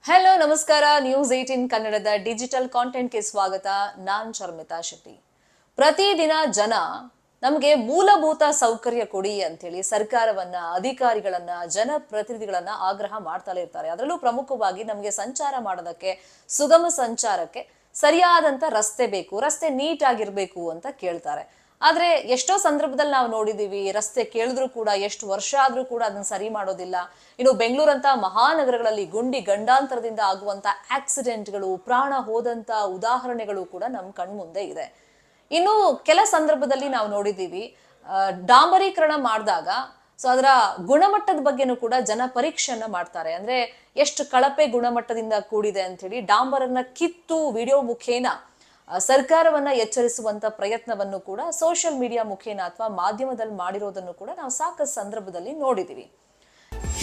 Hello ನಮಸ್ಕಾರ. News 18 ಕನ್ನಡದ digital ಕಾಂಟೆಂಟ್ಗೆ ಸ್ವಾಗತ. ನಾನ್ ಶರ್ಮಿತಾ ಶೆಟ್ಟಿ. ಪ್ರತಿದಿನ ಜನ ನಮಗೆ ಮೂಲಭೂತ ಸೌಕರ್ಯ ಕೊಡಿ ಅಂತೇಳಿ ಸರ್ಕಾರವನ್ನ, ಅಧಿಕಾರಿಗಳನ್ನ, ಜನಪ್ರತಿನಿಧಿಗಳನ್ನ ಆಗ್ರಹ ಮಾಡ್ತಲೇ ಇರ್ತಾರೆ. ಅದರಲ್ಲೂ ಪ್ರಮುಖವಾಗಿ ನಮಗೆ ಸಂಚಾರ ಮಾಡೋದಕ್ಕೆ, ಸುಗಮ ಸಂಚಾರಕ್ಕೆ ಸರಿಯಾದಂತ ರಸ್ತೆ ಬೇಕು, ರಸ್ತೆ ನೀಟ್ ಆಗಿರ್ಬೇಕು ಅಂತ ಕೇಳ್ತಾರೆ. ಆದ್ರೆ ಎಷ್ಟೋ ಸಂದರ್ಭದಲ್ಲಿ ನಾವು ನೋಡಿದೀವಿ, ರಸ್ತೆ ಕೇಳಿದ್ರು ಕೂಡ ಎಷ್ಟು ವರ್ಷ ಆದ್ರೂ ಕೂಡ ಅದನ್ನ ಸರಿ ಮಾಡೋದಿಲ್ಲ. ಇನ್ನು ಬೆಂಗಳೂರಂತ ಮಹಾನಗರಗಳಲ್ಲಿ ಗುಂಡಿ ಗಂಡಾಂತರದಿಂದ ಆಗುವಂತ ಆಕ್ಸಿಡೆಂಟ್ಗಳು, ಪ್ರಾಣ ಹೋದಂತ ಉದಾಹರಣೆಗಳು ಕೂಡ ನಮ್ ಕಣ್ಮುಂದೆ ಇದೆ. ಇನ್ನು ಕೆಲ ಸಂದರ್ಭದಲ್ಲಿ ನಾವು ನೋಡಿದೀವಿ, ಡಾಂಬರೀಕರಣ ಮಾಡಿದಾಗ ಅದರ ಗುಣಮಟ್ಟದ ಬಗ್ಗೆನೂ ಕೂಡ ಜನ ಪರೀಕ್ಷೆಯನ್ನ ಮಾಡ್ತಾರೆ. ಅಂದ್ರೆ ಎಷ್ಟು ಕಳಪೆ ಗುಣಮಟ್ಟದಿಂದ ಕೂಡಿದೆ ಅಂತ ಹೇಳಿ ಡಾಂಬರನ್ನ ಕಿತ್ತು ವಿಡಿಯೋ ಮುಖೇನ ಸರ್ಕಾರವನ್ನ ಎಚ್ಚರಿಸುವಂತ ಪ್ರಯತ್ನವನ್ನು ಕೂಡ ಸೋಷಿಯಲ್ ಮೀಡಿಯಾ ಮುಖೇನ ಅಥವಾ ಮಾಧ್ಯಮದಲ್ಲಿ ಮಾಡಿರೋದನ್ನು ಕೂಡ ನಾವು ಸಾಕಷ್ಟು ಸಂದರ್ಭದಲ್ಲಿ ನೋಡಿದೀವಿ.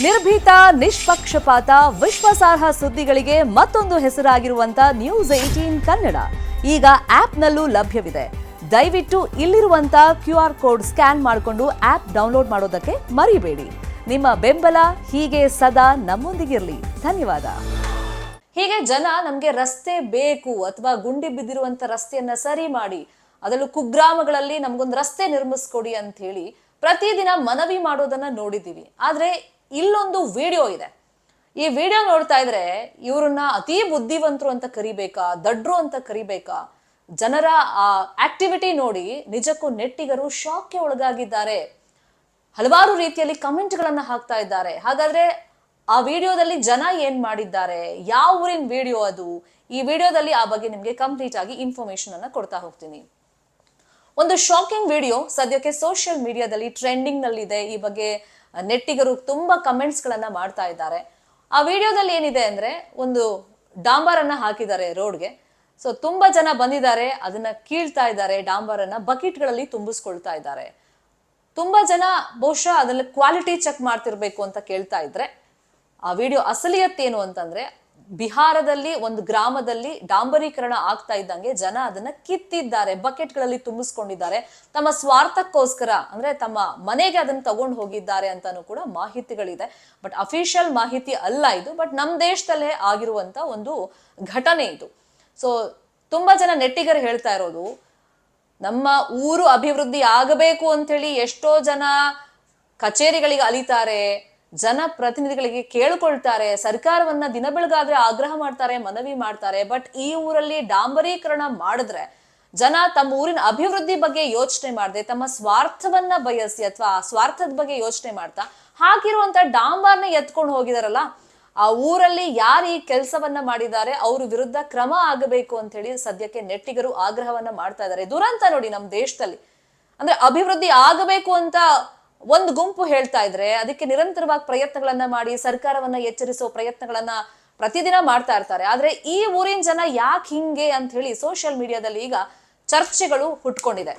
ನಿರ್ಭೀತ, ನಿಷ್ಪಕ್ಷಪಾತ, ವಿಶ್ವಾಸಾರ್ಹ ಸುದ್ದಿಗಳಿಗೆ ಮತ್ತೊಂದು ಹೆಸರಾಗಿರುವಂತ ನ್ಯೂಸ್ 18 ಕನ್ನಡ ಈಗ ಆಪ್ನಲ್ಲೂ ಲಭ್ಯವಿದೆ. ದಯವಿಟ್ಟು ಇಲ್ಲಿರುವಂತ QR ಕೋಡ್ ಸ್ಕ್ಯಾನ್ ಮಾಡಿಕೊಂಡು ಆಪ್ ಡೌನ್ಲೋಡ್ ಮಾಡೋದಕ್ಕೆ ಮರಿಬೇಡಿ. ನಿಮ್ಮ ಬೆಂಬಲ ಹೀಗೆ ಸದಾ ನಮ್ಮೊಂದಿಗಿರಲಿ. ಧನ್ಯವಾದ. ಹೀಗೆ ಜನ ನಮ್ಗೆ ರಸ್ತೆ ಬೇಕು ಅಥವಾ ಗುಂಡಿ ಬಿದ್ದಿರುವಂತ ರಸ್ತೆಯನ್ನ ಸರಿ ಮಾಡಿ, ಅದರಲ್ಲೂ ಕುಗ್ರಾಮಗಳಲ್ಲಿ ನಮ್ಗೊಂದು ರಸ್ತೆ ನಿರ್ಮಿಸ್ಕೊಡಿ ಅಂತ ಹೇಳಿ ಪ್ರತಿದಿನ ಮನವಿ ಮಾಡೋದನ್ನ ನೋಡಿದೀವಿ. ಆದ್ರೆ ಇಲ್ಲೊಂದು ವಿಡಿಯೋ ಇದೆ. ಈ ವಿಡಿಯೋ ನೋಡ್ತಾ ಇದ್ರೆ ಇವ್ರನ್ನ ಅತಿ ಬುದ್ಧಿವಂತರು ಅಂತ ಕರಿಬೇಕಾ, ದಡ್ರು ಅಂತ ಕರಿಬೇಕಾ? ಜನರ ಆ ಆಕ್ಟಿವಿಟಿ ನೋಡಿ ನಿಜಕ್ಕೂ ನೆಟ್ಟಿಗರು ಶಾಕ್ಗೆ ಒಳಗಾಗಿದ್ದಾರೆ. ಹಲವಾರು ರೀತಿಯಲ್ಲಿ ಕಮೆಂಟ್ ಗಳನ್ನ ಹಾಕ್ತಾ ಇದ್ದಾರೆ. ಹಾಗಾದ್ರೆ ಆ ವಿಡಿಯೋದಲ್ಲಿ ಜನ ಏನ್ ಮಾಡಿದ್ದಾರೆ, ಯಾವ ಊರಿನ ವಿಡಿಯೋ ಅದು? ಈ ವಿಡಿಯೋದಲ್ಲಿ ಆ ಬಗ್ಗೆ ನಿಮ್ಗೆ ಕಂಪ್ಲೀಟ್ ಆಗಿ ಇನ್ಫಾರ್ಮೇಶನ್ ಅನ್ನ ಕೊಡ್ತಾ ಹೋಗ್ತೀನಿ. ಒಂದು ಶಾಕಿಂಗ್ ವಿಡಿಯೋ ಸದ್ಯಕ್ಕೆ ಸೋಷಿಯಲ್ ಮೀಡಿಯಾದಲ್ಲಿ ಟ್ರೆಂಡಿಂಗ್ ನಲ್ಲಿ ಇದೆ. ಈ ಬಗ್ಗೆ ನೆಟ್ಟಿಗರು ತುಂಬಾ ಕಮೆಂಟ್ಸ್ ಗಳನ್ನ ಮಾಡ್ತಾ ಇದ್ದಾರೆ. ಆ ವಿಡಿಯೋದಲ್ಲಿ ಏನಿದೆ ಅಂದ್ರೆ, ಒಂದು ಡಾಂಬರನ್ನ ಹಾಕಿದ್ದಾರೆ ರೋಡ್ಗೆ. ತುಂಬಾ ಜನ ಬಂದಿದ್ದಾರೆ, ಅದನ್ನ ಕೀಳ್ತಾ ಇದ್ದಾರೆ. ಡಾಂಬರನ್ನ ಬಕೆಟ್ ಗಳಲ್ಲಿ ತುಂಬಿಸ್ಕೊಳ್ತಾ ಇದ್ದಾರೆ. ತುಂಬಾ ಜನ ಬಹುಶಃ ಅದ್ರಲ್ಲಿ ಕ್ವಾಲಿಟಿ ಚೆಕ್ ಮಾಡ್ತಿರ್ಬೇಕು ಅಂತ ಕೇಳ್ತಾ ಇದ್ರೆ, ಆ ವಿಡಿಯೋ ಅಸಲಿಯತ್ತೇನು ಅಂತಂದ್ರೆ, ಬಿಹಾರದಲ್ಲಿ ಒಂದು ಗ್ರಾಮದಲ್ಲಿ ಡಾಂಬರೀಕರಣ ಆಗ್ತಾ ಇದ್ದಂಗೆ ಜನ ಅದನ್ನ ಕಿತ್ತಿದ್ದಾರೆ, ಬಕೆಟ್ಗಳಲ್ಲಿ ತುಂಬಿಸ್ಕೊಂಡಿದ್ದಾರೆ. ತಮ್ಮ ಸ್ವಾರ್ಥಕ್ಕೋಸ್ಕರ, ಅಂದ್ರೆ ತಮ್ಮ ಮನೆಗೆ ಅದನ್ನ ತಗೊಂಡು ಹೋಗಿದ್ದಾರೆ ಅಂತಾನು ಕೂಡ ಮಾಹಿತಿಗಳಿದೆ. ಬಟ್ ಅಫಿಷಿಯಲ್ ಮಾಹಿತಿ ಅಲ್ಲ ಇದು. ಬಟ್ ನಮ್ ದೇಶದಲ್ಲೇ ಆಗಿರುವಂತ ಒಂದು ಘಟನೆ ಇದು. ತುಂಬಾ ಜನ ನೆಟ್ಟಿಗರು ಹೇಳ್ತಾ ಇರೋದು, ನಮ್ಮ ಊರು ಅಭಿವೃದ್ಧಿ ಆಗಬೇಕು ಅಂತ ಹೇಳಿ ಎಷ್ಟೋ ಜನ ಕಚೇರಿಗಳಿಗೆ ಅಲಿತಾರೆ, ಜನ ಪ್ರತಿನಿಧಿಗಳಿಗೆ ಕೇಳ್ಕೊಳ್ತಾರೆ, ಸರ್ಕಾರವನ್ನ ದಿನ ಬೆಳಗಾದ್ರೆ ಆಗ್ರಹ ಮಾಡ್ತಾರೆ, ಮನವಿ ಮಾಡ್ತಾರೆ. ಬಟ್ ಈ ಊರಲ್ಲಿ ಡಾಂಬರೀಕರಣ ಮಾಡಿದ್ರೆ ಜನ ತಮ್ಮ ಊರಿನ ಅಭಿವೃದ್ಧಿ ಬಗ್ಗೆ ಯೋಚನೆ ಮಾಡದೆ, ತಮ್ಮ ಸ್ವಾರ್ಥವನ್ನ ಬಯಸಿ ಅಥವಾ ಆ ಸ್ವಾರ್ಥದ ಬಗ್ಗೆ ಯೋಚನೆ ಮಾಡ್ತಾ ಹಾಕಿರುವಂತ ಡಾಂಬರ್ನ ಎತ್ಕೊಂಡು ಹೋಗಿದಾರಲ್ಲ, ಆ ಊರಲ್ಲಿ ಯಾರು ಈ ಕೆಲಸವನ್ನ ಮಾಡಿದ್ದಾರೆ ಅವ್ರ ವಿರುದ್ಧ ಕ್ರಮ ಆಗಬೇಕು ಅಂತ ಹೇಳಿ ಸದ್ಯಕ್ಕೆ ನೆಟ್ಟಿಗರು ಆಗ್ರಹವನ್ನ ಮಾಡ್ತಾ ಇದ್ದಾರೆ. ದುರಂತ ನೋಡಿ ನಮ್ ದೇಶದಲ್ಲಿ. ಅಂದ್ರೆ ಅಭಿವೃದ್ಧಿ ಆಗಬೇಕು ಅಂತ ಒಂದು ಗುಂಪು ಹೇಳ್ತಾ ಇದ್ರೆ, ಅದಕ್ಕೆ ನಿರಂತರವಾಗಿ ಪ್ರಯತ್ನಗಳನ್ನ ಮಾಡಿ ಸರ್ಕಾರವನ್ನ ಎಚ್ಚರಿಸೋ ಪ್ರಯತ್ನಗಳನ್ನ ಪ್ರತಿದಿನ ಮಾಡ್ತಾ ಇರ್ತಾರೆ. ಆದ್ರೆ ಈ ಊರಿನ ಜನ ಯಾಕೆ ಹಿಂಗೆ ಅಂತ ಹೇಳಿ ಸೋಷಿಯಲ್ ಮೀಡಿಯಾದಲ್ಲಿ ಈಗ ಚರ್ಚೆಗಳು ಹುಟ್ಕೊಂಡಿದೆ.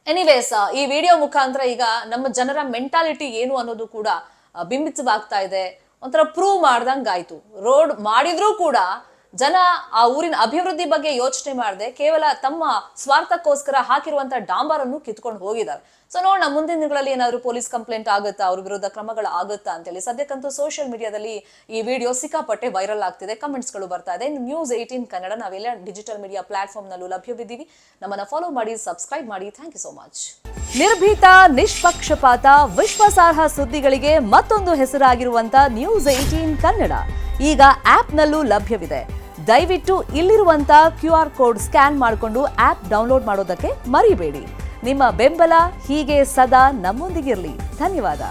ಎನಿವೇಸ್, ಈ ವಿಡಿಯೋ ಮುಖಾಂತರ ಈಗ ನಮ್ಮ ಜನರ ಮೆಂಟಾಲಿಟಿ ಏನು ಅನ್ನೋದು ಕೂಡ ಬಿಂಬಿತವಾಗ್ತಾ ಇದೆ. ಒಂಥರ ಪ್ರೂವ್ ಮಾಡ್ದಂಗಾಯ್ತು. ರೋಡ್ ಮಾಡಿದ್ರೂ ಕೂಡ ಜನ ಆ ಊರಿನ ಅಭಿವೃದ್ಧಿ ಬಗ್ಗೆ ಯೋಚನೆ ಮಾಡದೆ ಕೇವಲ ತಮ್ಮ ಸ್ವಾರ್ಥಕ್ಕೋಸ್ಕರ ಹಾಕಿರುವಂತ ಡಾಂಬರನ್ನು ಕಿತ್ಕೊಂಡು ಹೋಗಿದ್ದಾರೆ. ನೋಡೋಣ ಮುಂದಿನ ದಿನಗಳಲ್ಲಿ ಏನಾದ್ರು ಪೊಲೀಸ್ ಕಂಪ್ಲೇಂಟ್ ಆಗುತ್ತಾ, ಅವ್ರ ವಿರುದ್ಧ ಕ್ರಮಗಳು ಆಗುತ್ತಾ ಅಂತೇಳಿ. ಸದ್ಯಕ್ಕಂತೂ ಸೋಷಿಯಲ್ ಮೀಡಿಯಾದಲ್ಲಿ ಈ ವಿಡಿಯೋ ಸಿಕ್ಕಾಪಟ್ಟೆ ವೈರಲ್ ಆಗ್ತಿದೆ, ಕಮೆಂಟ್ಸ್ ಗಳು ಬರ್ತಾ ಇದೆ. ನ್ಯೂಸ್ 18 ಕನ್ನಡ ನಾವೆಲ್ಲ ಡಿಜಿಟಲ್ ಮೀಡಿಯಾ ಪ್ಲಾಟ್ಫಾರ್ಮ್ ನಲ್ಲೂ ಲಭ್ಯವಿದ್ದೀವಿ. ನಮ್ಮನ್ನ ಫಾಲೋ ಮಾಡಿ, ಸಬ್ಸ್ಕ್ರೈಬ್ ಮಾಡಿ. Thank you so much. ನಿರ್ಭೀತ, ನಿಷ್ಪಕ್ಷಪಾತ, ವಿಶ್ವಾಸಾರ್ಹ ಸುದ್ದಿಗಳಿಗೆ ಮತ್ತೊಂದು ಹೆಸರಾಗಿರುವಂತ ನ್ಯೂಸ್ 18 ಕನ್ನಡ ಈಗ ಆಪ್ನಲ್ಲೂ ಲಭ್ಯವಿದೆ. ದಯವಿಟ್ಟು ಇಲ್ಲಿರುವಂತ QR ಕೋಡ್ ಸ್ಕ್ಯಾನ್ ಮಾಡಿಕೊಂಡು ಆಪ್ ಡೌನ್ಲೋಡ್ ಮಾಡೋದಕ್ಕೆ ಮರಿಬೇಡಿ. ನಿಮ್ಮ ಬೆಂಬಲ ಹೀಗೆ ಸದಾ ನಮ್ಮೊಂದಿಗಿರಲಿ. ಧನ್ಯವಾದ.